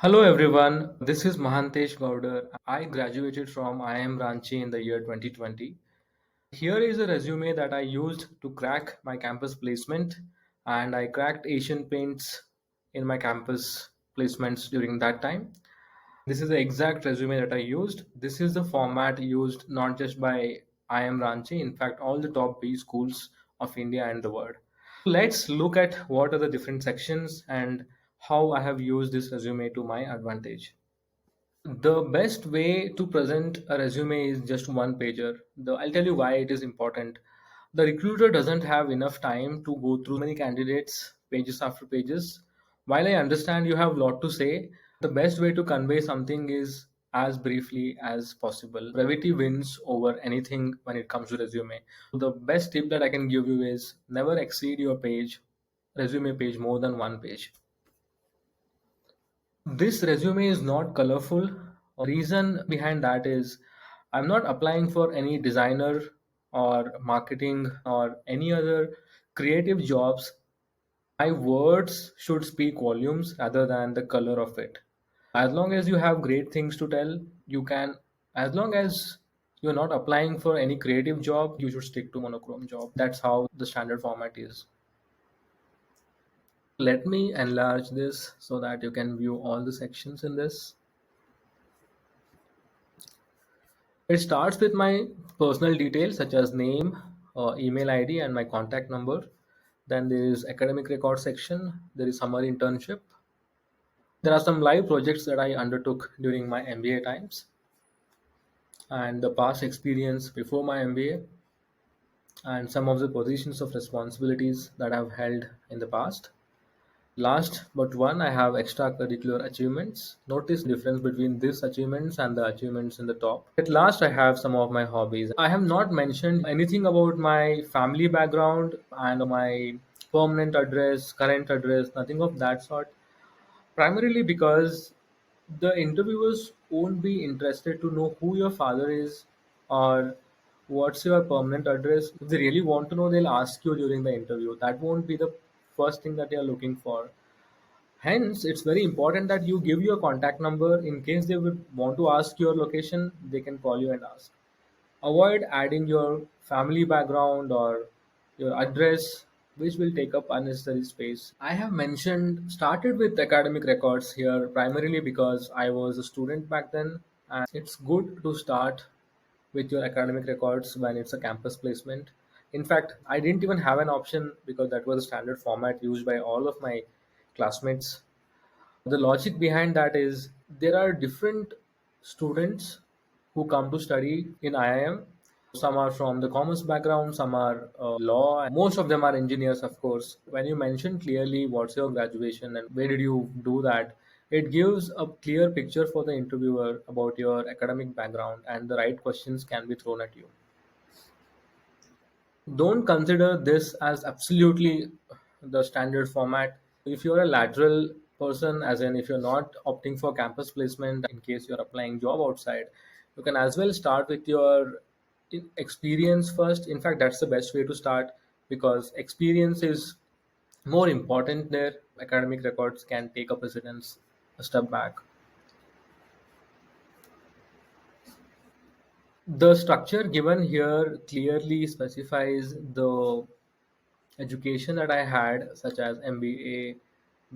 Hello everyone, this is Mahantesh Goudar. I graduated from IIM Ranchi in the year 2020. Here is a resume that I used to crack my campus placement, and I cracked Asian Paints in my campus placements during that time. This is the exact resume that I used. This is the format used not just by IIM Ranchi, in fact all the top B schools of India and the world. Let's look at what are the different sections and how I have used this resume to my advantage. The best way to present a resume is just one pager. I'll tell you why it is important. The recruiter doesn't have enough time to go through many candidates, pages after pages. While I understand you have a lot to say, the best way to convey something is as briefly as possible. Brevity wins over anything when it comes to resume. The best tip that I can give you is never exceed your resume page more than one page. This resume is not colorful. Reason behind that is I'm not applying for any designer or marketing or any other creative jobs. My words should speak volumes rather than the color of it. As long as you have great things to tell, you can, as long as you're not applying for any creative job, you should stick to monochrome job. That's how the standard format is. Let me enlarge this so that you can view all the sections in this. It starts with my personal details such as name, email ID, and my contact number. Then there is academic record section. There is summer internship. There are some live projects that I undertook during my MBA times and the past experience before my MBA and some of the positions of responsibilities that I've held in the past. Last but one, I have extracurricular achievements. Notice difference between these achievements and the achievements in the top. At last, I have some of my hobbies. I have not mentioned anything about my family background and my permanent address, current address, nothing of that sort. Primarily because the interviewers won't be interested to know who your father is or what's your permanent address. If they really want to know, they'll ask you during the interview. That won't be the first thing that they are looking for. Hence, it's very important that you give your contact number in case they would want to ask your location, they can call you and ask. Avoid adding your family background or your address, which will take up unnecessary space. I have mentioned started with academic records here primarily because I was a student back then, and it's good to start with your academic records when it's a campus placement. In fact, I didn't even have an option because that was a standard format used by all of my classmates. The logic behind that is there are different students who come to study in IIM. Some are from the commerce background, some are law, and most of them are engineers, of course. When you mention clearly what's your graduation and where did you do that, it gives a clear picture for the interviewer about your academic background and the right questions can be thrown at you. Don't consider this as absolutely the standard format. If you're a lateral person, as in if you're not opting for campus placement in case you're applying job outside, you can as well start with your experience first. In fact, that's the best way to start because experience is more important there. Academic records can take a precedence a step back. The structure given here clearly specifies the education that I had, such as MBA,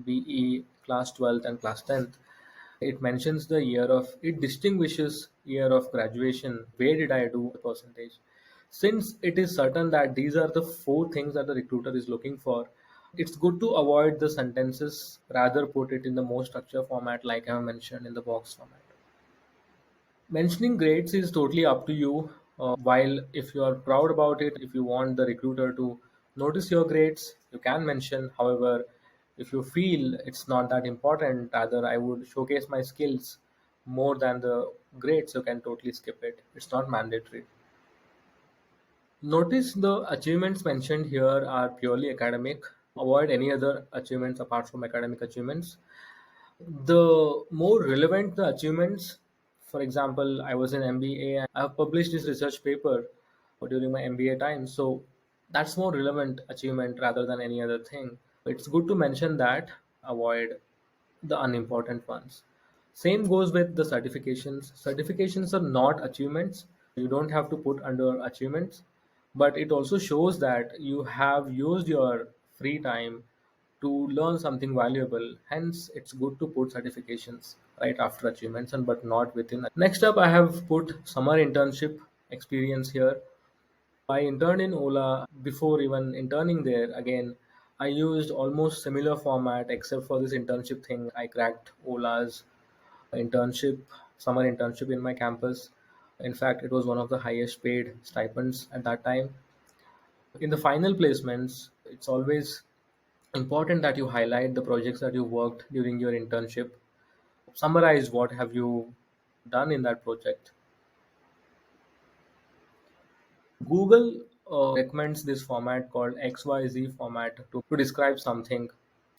BE, class 12th, and class 10th. It mentions the year of, it distinguishes year of graduation. Where did I do the percentage? Since it is certain that these are the four things that the recruiter is looking for, it's good to avoid the sentences, rather put it in the more structure format, like I have mentioned in the box format. Mentioning grades is totally up to you. While if you are proud about it, if you want the recruiter to notice your grades, you can mention. However, if you feel it's not that important, rather I would showcase my skills more than the grades, you can totally skip it. It's not mandatory. Notice the achievements mentioned here are purely academic. Avoid any other achievements apart from academic achievements. The more relevant the achievements, for example, I was in MBA and I have published this research paper during my MBA time. So that's more relevant achievement rather than any other thing. It's good to mention that, avoid the unimportant ones. Same goes with the certifications. Certifications are not achievements. You don't have to put under achievements, but it also shows that you have used your free time to learn something valuable. Hence, it's good to put certifications right after achievements and but not within. Next up, I have put summer internship experience here. I interned in Ola. Before even interning there, again, I used almost similar format except for this internship thing. I cracked Ola's internship, summer internship in my campus. In fact, it was one of the highest paid stipends at that time. In the final placements, it's always important that you highlight the projects that you worked during your internship. Summarize what have you done in that project. Google recommends this format called XYZ format to describe something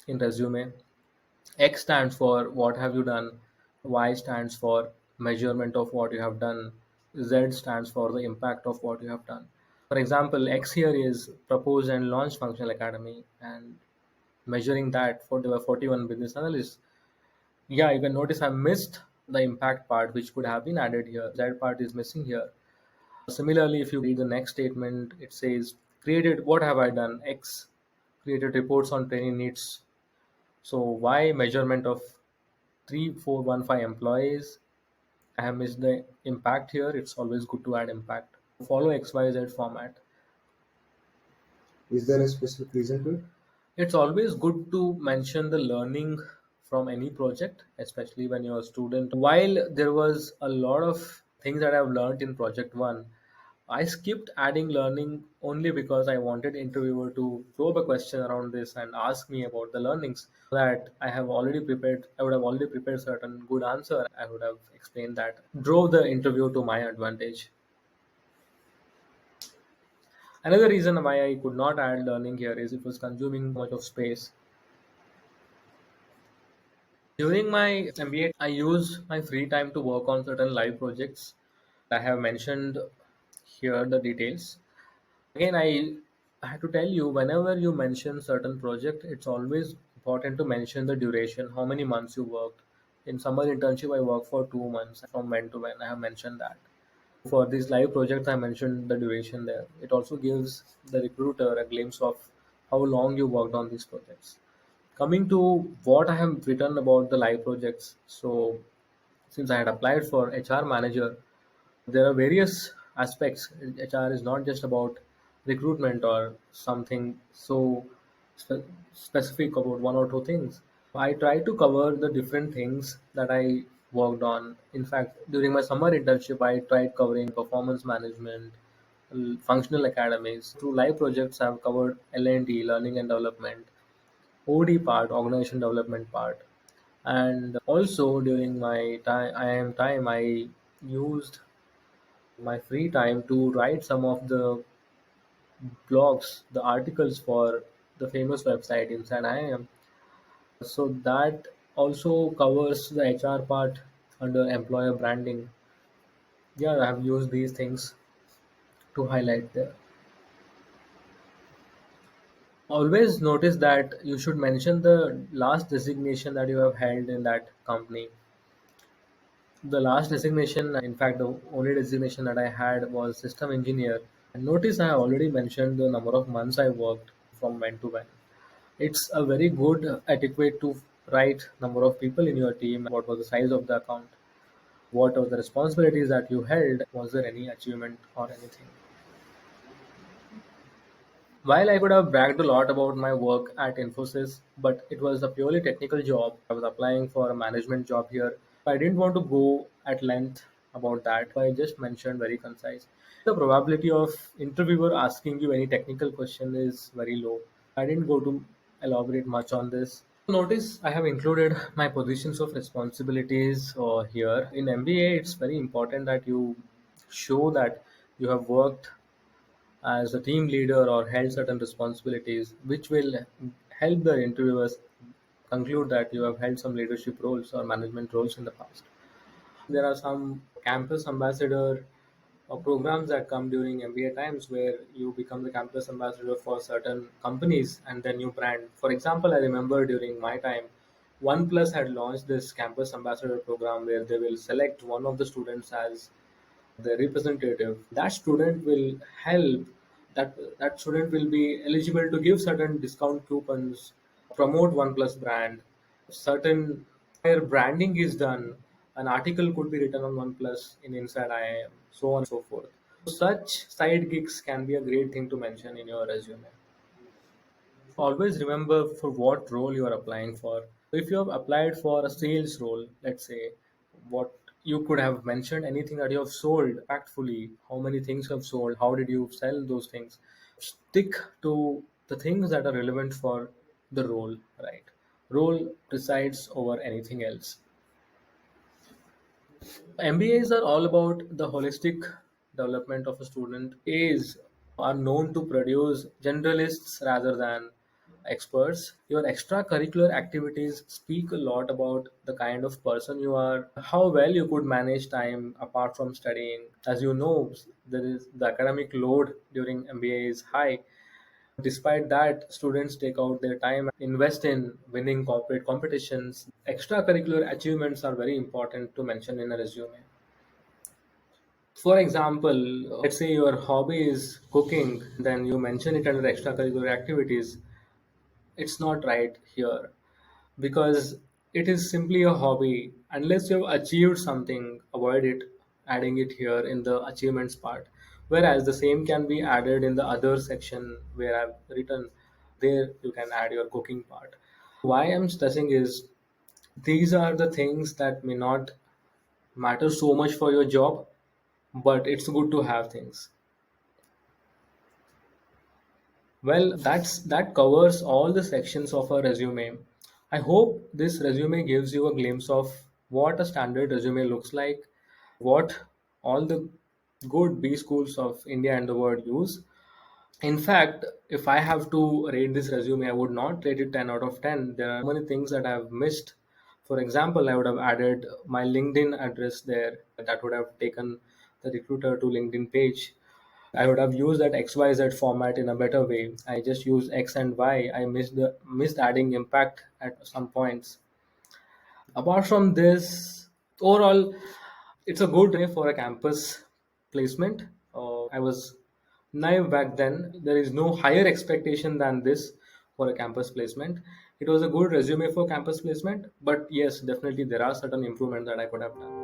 in resume. X stands for what have you done, Y stands for measurement of what you have done, Z stands for the impact of what you have done. For example, X here is proposed and launched functional academy, and measuring that for the 41 business analysts. Yeah, you can notice I missed the impact part, which could have been added here. That part is missing here. Similarly, if you read the next statement, it says, created, what have I done? X, created reports on training needs. So, Y, measurement of 3415 employees. I have missed the impact here. It's always good to add impact. Follow XYZ format. Is there a specific reason to it? It's always good to mention the learning from any project, especially when you're a student. While there was a lot of things that I've learned in project one, I skipped adding learning only because I wanted interviewer to throw up a question around this and ask me about the learnings that I have already prepared. I would have already prepared certain good answer. I would have explained that. Drove the interview to my advantage. Another reason why I could not add learning here is it was consuming much of space. During my MBA, I used my free time to work on certain live projects. I have mentioned here the details. Again, I have to tell you, whenever you mention certain project, it's always important to mention the duration, how many months you worked. In summer internship, I worked for 2 months from when to when. I have mentioned that. For these live projects, I mentioned the duration there. It also gives the recruiter a glimpse of how long you worked on these projects. Coming to what I have written about the live projects. So, since I had applied for HR manager, there are various aspects. HR is not just about recruitment or something so specific about one or two things. I try to cover the different things that I worked on. In fact, during my summer internship, I tried covering performance management, functional academies. Through live projects, I've covered L&D, learning and development, OD part, organization development part, and also during my time, I used my free time to write some of the blogs, the articles for the famous website Inside IIM. So that also covers the HR part under employer branding. Yeah, I have used these things to highlight there. Always notice that you should mention the last designation that you have held in that company. The last designation, in fact, the only designation that I had was system engineer. And notice I have already mentioned the number of months I worked from when to when. It's a very good adequate to write number of people in your team, what was the size of the account, what are the responsibilities that you held, was there any achievement or anything. While I could have bragged a lot about my work at Infosys, but it was a purely technical job. I was applying for a management job here. I didn't want to go at length about that. I just mentioned very concise. The probability of interviewer asking you any technical question is very low. I didn't go to elaborate much on this. Notice I have included my positions of responsibilities here. In MBA, it's very important that you show that you have worked as a team leader or held certain responsibilities, which will help the interviewers conclude that you have held some leadership roles or management roles in the past. There are some campus ambassador programs that come during MBA times where you become the campus ambassador for certain companies and then you brand. For example, I remember during my time, OnePlus had launched this campus ambassador program where they will select one of the students as the representative. That student will help, that student will be eligible to give certain discount coupons, promote OnePlus brand. Certain where branding is done, an article could be written on OnePlus in Inside IIM, so on and so forth. Such side gigs can be a great thing to mention in your resume. Always remember for what role you are applying for. If you have applied for a sales role, let's say, what you could have mentioned anything that you have sold factfully, how many things you have sold, how did you sell those things. Stick to the things that are relevant for the role, right? Role presides over anything else. MBAs are all about the holistic development of a student. As are known to produce generalists rather than experts. Your extracurricular activities speak a lot about the kind of person you are, how well you could manage time apart from studying. As you know, there is the academic load during MBA is high. Despite that, students take out their time and invest in winning corporate competitions. Extracurricular achievements are very important to mention in a resume. For example, let's say your hobby is cooking, then you mention it under extracurricular activities. It's not right here because it is simply a hobby. Unless you've achieved something, avoid it, adding it here in the achievements part. Whereas the same can be added in the other section where I've written, there you can add your cooking part. Why I'm stressing is these are the things that may not matter so much for your job, but it's good to have things. Well, that covers all the sections of a resume. I hope this resume gives you a glimpse of what a standard resume looks like, what all the good B schools of India and the world use. In fact, if I have to rate this resume, I would not rate it 10 out of 10. There are many things that I've missed. For example, I would have added my LinkedIn address there. That would have taken the recruiter to LinkedIn page. I would have used that XYZ format in a better way. I just used X and Y. I missed adding impact at some points. Apart from this, overall, it's a good way for a campus placement. I was naive back then. There is no higher expectation than this for a campus placement. It was a good resume for campus placement, but yes, definitely there are certain improvements that I could have done.